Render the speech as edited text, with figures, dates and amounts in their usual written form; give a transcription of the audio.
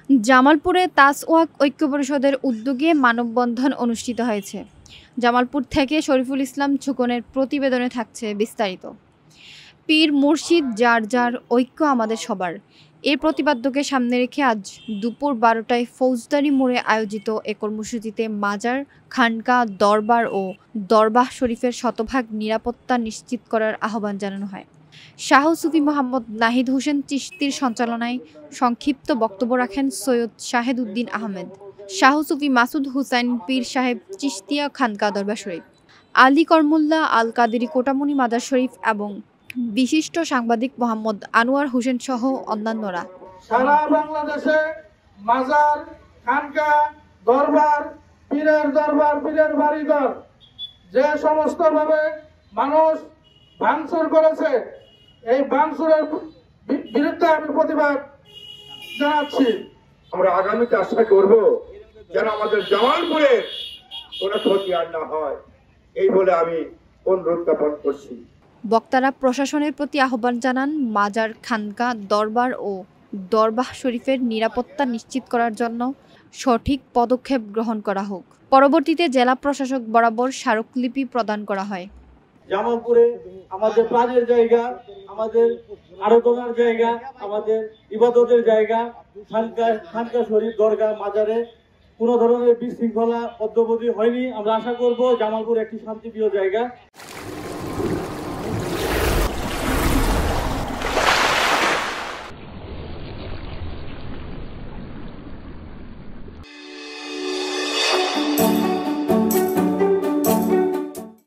জামালপুরে তাসওয়াক ঐক্য পরিষদের উদ্যোগে মানববন্ধন অনুষ্ঠিত হয়েছে। জামালপুর থেকে শরীফুল ইসলাম ঝুকনের প্রতিবেদনে থাকছে বিস্তারিত। পীর মুর্শিদ যার যার, ঐক্য আমাদের সবার। এর প্রতিপাদ্যকে সামনে রেখে আজ দুপুর 12টায় ফৌজদারি মোড়ে আয়োজিত এ কর্মসূচিতে মাজার, খানকা, দরবার ও দরবাহ শরীফের শতভাগ নিরাপত্তা নিশ্চিত করার আহ্বান জানানো হয়। শাহ সুফি মোহাম্মদ নাহিদ হোসেন চিশতির সঞ্চালনায় সংক্ষিপ্ত বক্তব্য রাখেন সৈয়দ শাহেদ উদ্দিন আহমেদ, শাহ সুফি মাসুদ হুসাইন পীর সাহেব চিশতিয়া খানকা দরবার শরীফ, আলী করমুল্লাহ আল কাদেরী কোটামণি মাজার শরীফ এবং বিশিষ্ট সাংবাদিক মোহাম্মদ আনোয়ার হোসেন সহ অন্যান্যরা। সারা বাংলাদেশে মাজার, খানকা, দরবার, পীরের দরবার, পীরের বাড়িঘর যে সমস্ত ভাবে মানুষ ভাঙচুর করেছে, এই ভাঙচুরের বিরুদ্ধে আমি প্রতিবাদ জানাচ্ছি। আমরা আগামীতে আশা করব যেন আমাদের জামালপুরে কোনো ক্ষতি আর না হয়, এই বলে আমি অনুরোধ জ্ঞাপন করছি। বক্তারা প্রশাসনের প্রতি আহ্বান জানান মাজার, খানকা, দরবার ও দরবাহ শরীফের নিরাপত্তা নিশ্চিত করার জন্য সঠিক পদক্ষেপ গ্রহণ করা হোক। পরবর্তীতে জেলা প্রশাসক বরাবর স্মারকলিপি প্রদান করা হয়। জামালপুরে আমাদের প্রাণের জায়গা, আমাদের আরাধনার জায়গা, আমাদের ইবাদতের জায়গা। খানকা শরীফ, দরগা, মাজারে কোনো ধরনের বিশৃঙ্খলা অদ্যাবধি হয়নি। আমরা আশা করব জামালপুর একটি শান্তিপ্রিয় জায়গা।